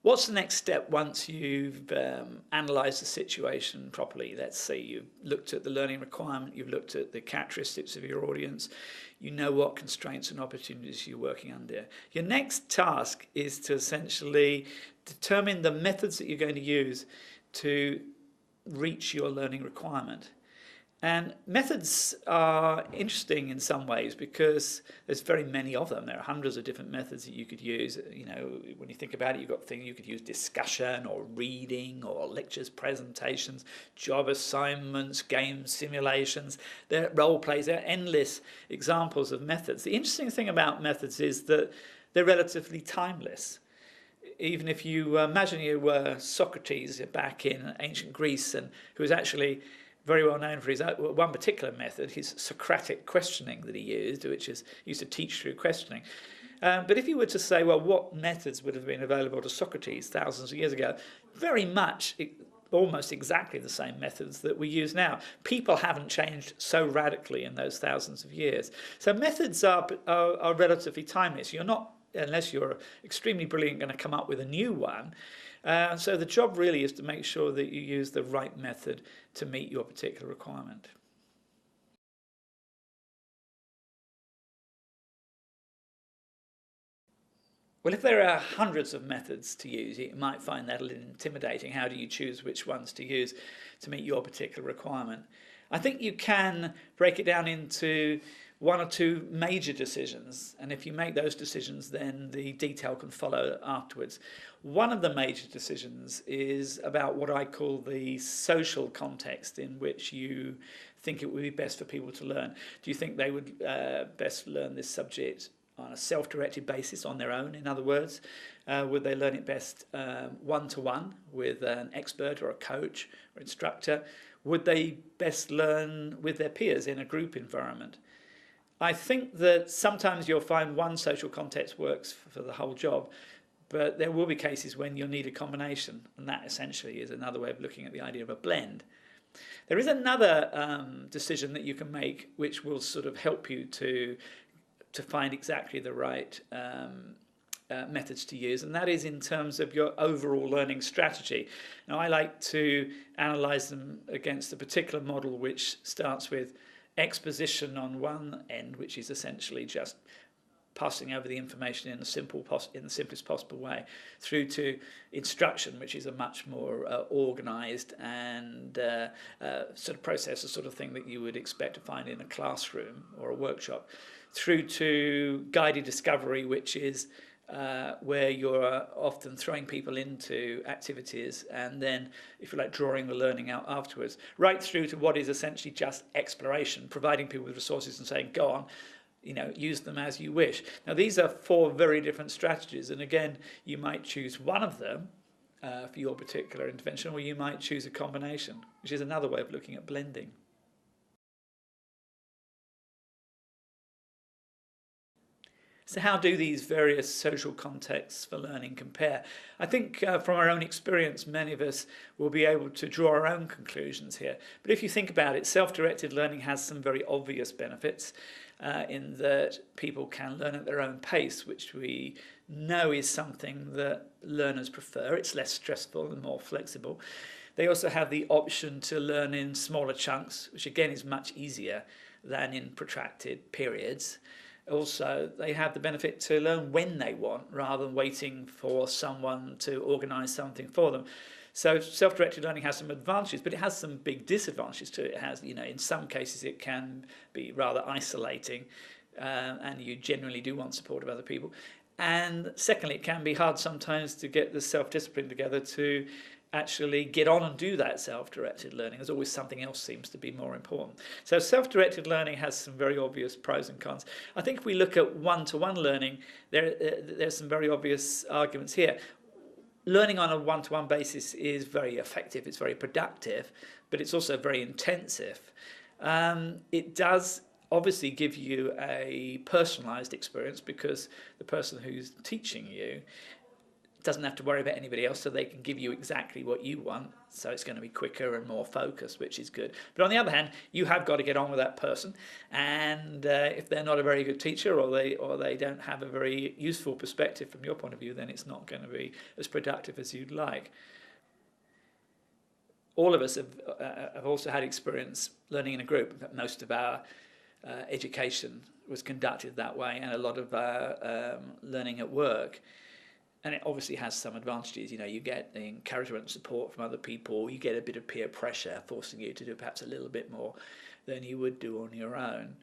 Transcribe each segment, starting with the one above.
What's the next step once you've analysed the situation properly? Let's say you've looked at the learning requirement, you've looked at the characteristics of your audience, you know what constraints and opportunities you're working under. Your next task is to essentially determine the methods that you're going to use to reach your learning requirement. And methods are interesting in some ways because there's very many of them. There are hundreds of different methods that you could use. You know, when you think about it, you've got things you could use: discussion or reading or lectures, presentations, job assignments, games, simulations. There are role plays. There are endless examples of methods. The interesting thing about methods is that they're relatively timeless. Even if you imagine you were Socrates back in ancient Greece, and who was actually very well known for his one particular method, his Socratic questioning that he used, which is used to teach through questioning. But if you were to say, well, what methods would have been available to Socrates thousands of years ago? Very much, almost exactly the same methods that we use now. People haven't changed so radically in those thousands of years. So methods are relatively timeless. You're not, unless you're extremely brilliant, going to come up with a new one. So the job really is to make sure that you use the right method to meet your particular requirement. Well, if there are hundreds of methods to use, you might find that a little intimidating. How do you choose which ones to use to meet your particular requirement? I think you can break it down into one or two major decisions, and if you make those decisions, then the detail can follow afterwards. One of the major decisions is about what I call the social context in which you think it would be best for people to learn. Do you think they would best learn this subject on a self-directed basis, on their own, in other words? Would they learn it best one-to-one with an expert or a coach or instructor? Would they best learn with their peers in a group environment? I think that sometimes you'll find one social context works for the whole job, but there will be cases when you'll need a combination, and that essentially is another way of looking at the idea of a blend. There is another decision that you can make which will sort of help you to find exactly the right methods to use, and that is in terms of your overall learning strategy. Now, I like to analyse them against a particular model which starts with exposition on one end, which is essentially just passing over the information in the simplest possible way, through to instruction, which is a much more organised and sort of process, the sort of thing that you would expect to find in a classroom or a workshop, through to guided discovery, which is where you're often throwing people into activities and then, if you like, drawing the learning out afterwards, right through to what is essentially just exploration, providing people with resources and saying, go on, you know, use them as you wish. Now, these are four very different strategies, and again, you might choose one of them for your particular intervention, or you might choose a combination, which is another way of looking at blending. So how do these various social contexts for learning compare? I think from our own experience, many of us will be able to draw our own conclusions here. But if you think about it, self-directed learning has some very obvious benefits in that people can learn at their own pace, which we know is something that learners prefer. It's less stressful and more flexible. They also have the option to learn in smaller chunks, which again is much easier than in protracted periods. Also, they have the benefit to learn when they want, rather than waiting for someone to organise something for them. So self-directed learning has some advantages, but it has some big disadvantages too. It has, you know, in some cases it can be rather isolating, and you generally do want support of other people. And secondly, it can be hard sometimes to get the self-discipline together to actually get on and do that self-directed learning. There's always something else seems to be more important. So self-directed learning has some very obvious pros and cons. I think if we look at one-to-one learning, there's some very obvious arguments here. Learning on a one-to-one basis is very effective, it's very productive, but it's also very intensive. It does obviously give you a personalised experience because the person who's teaching you doesn't have to worry about anybody else, so they can give you exactly what you want. So it's going to be quicker and more focused, which is good. But on the other hand, you have got to get on with that person, and if they're not a very good teacher, or they don't have a very useful perspective from your point of view, then it's not going to be as productive as you'd like. All of us have also had experience learning in a group. In fact, most of our education was conducted that way, and a lot of our learning at work. And it obviously has some advantages. You know, you get the encouragement and support from other people. You get a bit of peer pressure forcing you to do perhaps a little bit more than you would do on your own.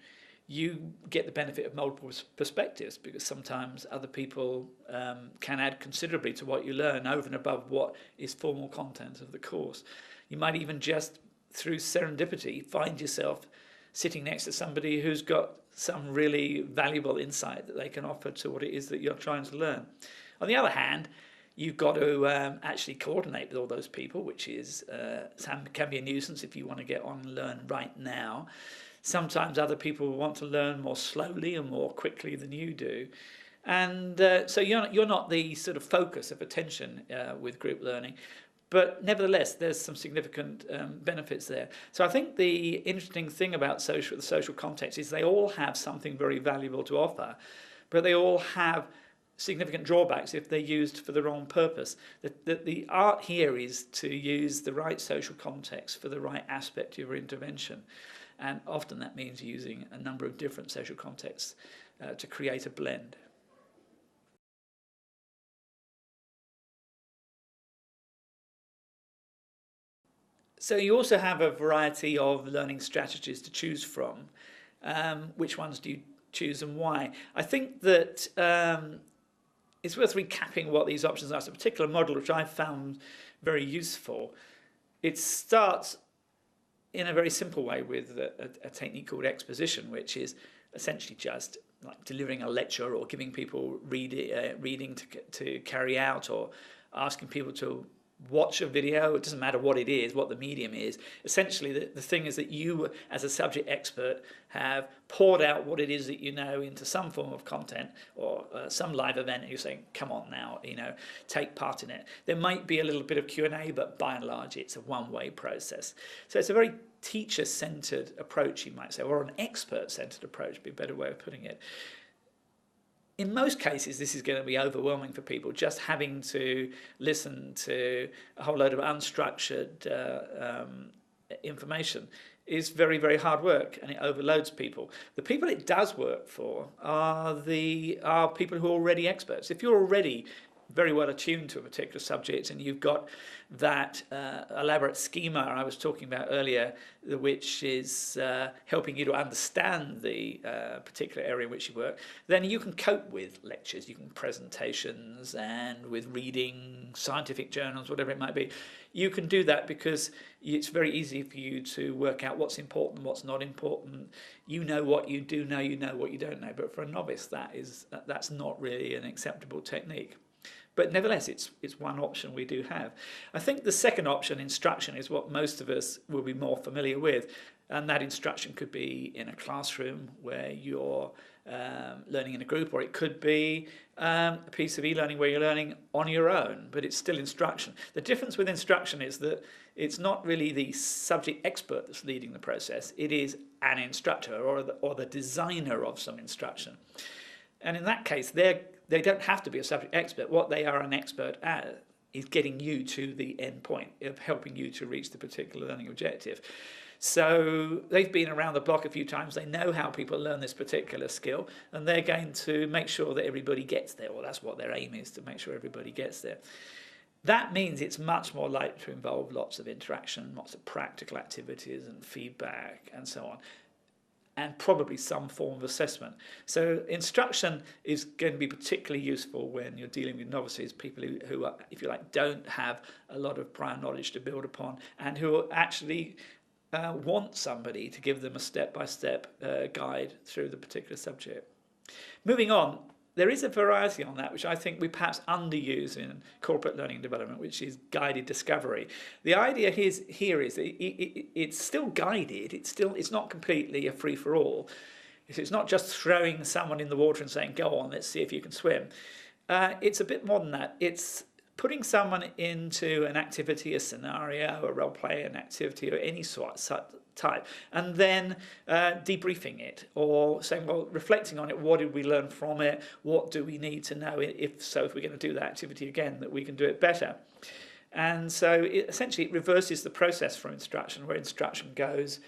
You get the benefit of multiple perspectives, because sometimes other people can add considerably to what you learn over and above what is formal content of the course. You might even just, through serendipity, find yourself sitting next to somebody who's got some really valuable insight that they can offer to what it is that you're trying to learn. On the other hand, you've got to actually coordinate with all those people, which is can be a nuisance if you want to get on and learn right now. Sometimes other people want to learn more slowly and more quickly than you do. And so you're not the sort of focus of attention with group learning. But nevertheless, there's some significant benefits there. So I think the interesting thing about the social context is they all have something very valuable to offer, but they all have significant drawbacks if they're used for the wrong purpose. The art here is to use the right social context for the right aspect of your intervention. And often that means using a number of different social contexts to create a blend. So you also have a variety of learning strategies to choose from. Which ones do you choose and why? I think that it's worth recapping what these options are. It's a particular model which I found very useful. It starts in a very simple way with a technique called exposition, which is essentially just like delivering a lecture or giving people reading to carry out, or asking people to watch a video. It doesn't matter what it is, what the medium is. Essentially, the thing is that you, as a subject expert, have poured out what it is that you know into some form of content or some live event, and you're saying, come on now, take part in it. There might be a little bit of Q&A, but by and large, it's a one-way process. So it's a very teacher-centered approach, you might say, or an expert-centered approach would be a better way of putting it. In most cases, this is going to be overwhelming for people, just having to listen to a whole load of unstructured information is very, very hard work, and it overloads people. The people it does work for are people who are already experts. If you're already very well attuned to a particular subject and you've got that elaborate schema I was talking about earlier, which is helping you to understand the particular area in which you work, then you can cope with lectures, you can presentations, and with reading scientific journals, whatever it might be. You can do that because it's very easy for you to work out what's important, what's not important. You know what you do know, you know what you don't know. But for a novice, that's not really an acceptable technique. But nevertheless, it's one option we do have. I think the second option, instruction, is what most of us will be more familiar with. And that instruction could be in a classroom where you're learning in a group, or it could be a piece of e-learning where you're learning on your own, but it's still instruction. The difference with instruction is that it's not really the subject expert that's leading the process. It is an instructor or the designer of some instruction. And in that case, they don't have to be a subject expert. What they are an expert at is getting you to the end point of helping you to reach the particular learning objective. So they've been around the block a few times. They know how people learn this particular skill, and they're going to make sure that everybody gets there. Well, that's what their aim is, to make sure everybody gets there. That means it's much more likely to involve lots of interaction, lots of practical activities and feedback and so on, and probably some form of assessment. So instruction is going to be particularly useful when you're dealing with novices, people who are, if you like, don't have a lot of prior knowledge to build upon, and who actually want somebody to give them a step-by-step guide through the particular subject. Moving on, there is a variety on that which I think we perhaps underuse in corporate learning and development, which is guided discovery. The idea here is that it's still guided, it's not completely a free-for-all. It's not just throwing someone in the water and saying, go on, let's see if you can swim. It's a bit more than that. It's putting someone into an activity, a scenario, a role play, an activity, or any type, and then debriefing it, or saying, well, reflecting on it, what did we learn from it? What do we need to know, if we're going to do that activity again, that we can do it better? And so essentially it reverses the process from instruction, where instruction goes,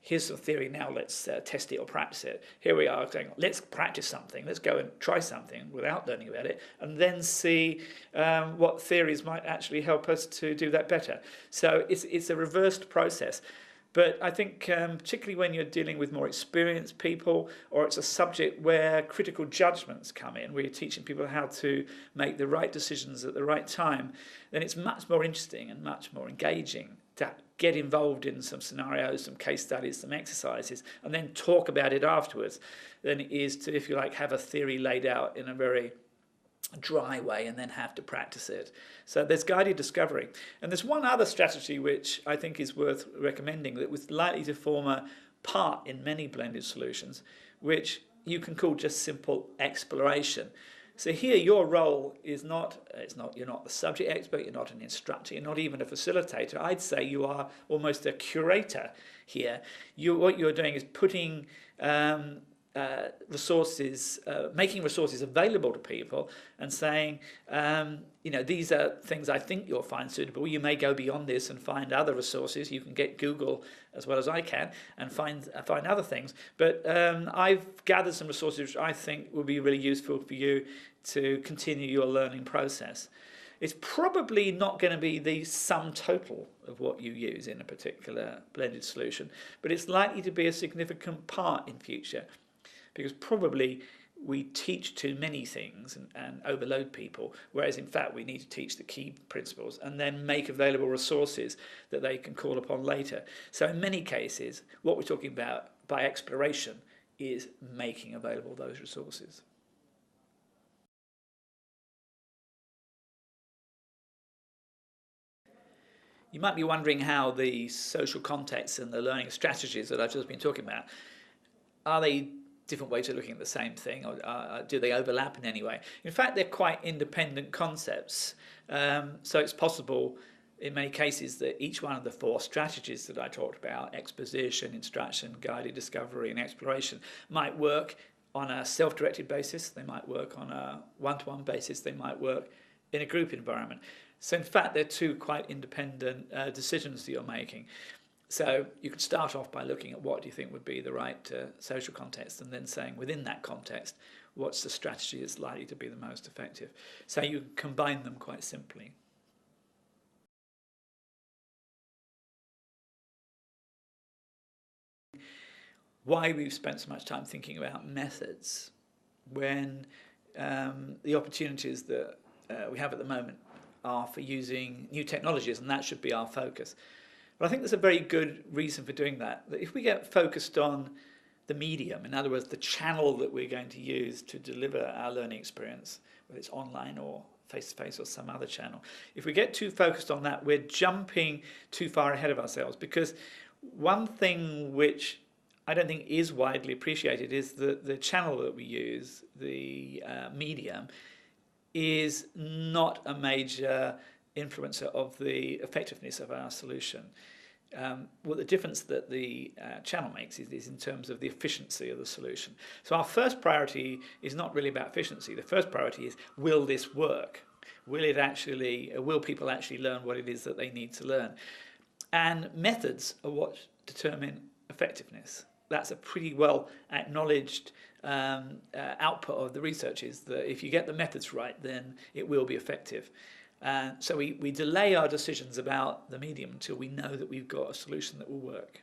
here's the theory, now let's test it or practice it. Here we are saying, let's practice something, let's go and try something without learning about it, and then see what theories might actually help us to do that better. So it's a reversed process. But I think particularly when you're dealing with more experienced people, or it's a subject where critical judgments come in, where you're teaching people how to make the right decisions at the right time, then it's much more interesting and much more engaging to get involved in some scenarios, some case studies, some exercises, and then talk about it afterwards, than it is to, if you like, have a theory laid out in a very dry way and then have to practice it. So there's guided discovery. And there's one other strategy which I think is worth recommending, that was likely to form a part in many blended solutions, which you can call just simple exploration. So here your role is you're not the subject expert, you're not an instructor, you're not even a facilitator. I'd say you are almost a curator here. What you're doing is putting resources, making resources available to people, and saying, these are things I think you'll find suitable. You may go beyond this and find other resources. You can get Google as well as I can and find other things. But I've gathered some resources which I think will be really useful for you to continue your learning process. It's probably not going to be the sum total of what you use in a particular blended solution, but it's likely to be a significant part in future, because probably we teach too many things and overload people, whereas in fact we need to teach the key principles and then make available resources that they can call upon later. So in many cases, what we're talking about by exploration is making available those resources. You might be wondering how the social contexts and the learning strategies that I've just been talking about, are they different ways of looking at the same thing, or do they overlap in any way? In fact, they're quite independent concepts. So it's possible in many cases that each one of the four strategies that I talked about, exposition, instruction, guided discovery, and exploration, might work on a self-directed basis, they might work on a one-to-one basis, they might work in a group environment. So in fact, they're two quite independent decisions that you're making. So you could start off by looking at what do you think would be the right social context, and then saying within that context, what's the strategy that's likely to be the most effective. So you combine them quite simply. Why we've spent so much time thinking about methods when the opportunities that we have at the moment are for using new technologies, and that should be our focus. But I think there's a very good reason for doing that. That if we get focused on the medium, in other words, the channel that we're going to use to deliver our learning experience, whether it's online or face-to-face or some other channel, if we get too focused on that, we're jumping too far ahead of ourselves. Because one thing which I don't think is widely appreciated is that the channel that we use, the medium, is not a major influencer of the effectiveness of our solution. Well, the difference that the channel makes is in terms of the efficiency of the solution. So our first priority is not really about efficiency. The first priority is, will this work? Will people actually learn what it is that they need to learn? And methods are what determine effectiveness. That's a pretty well acknowledged output of the research, is that if you get the methods right, then it will be effective. So we delay our decisions about the medium until we know that we've got a solution that will work.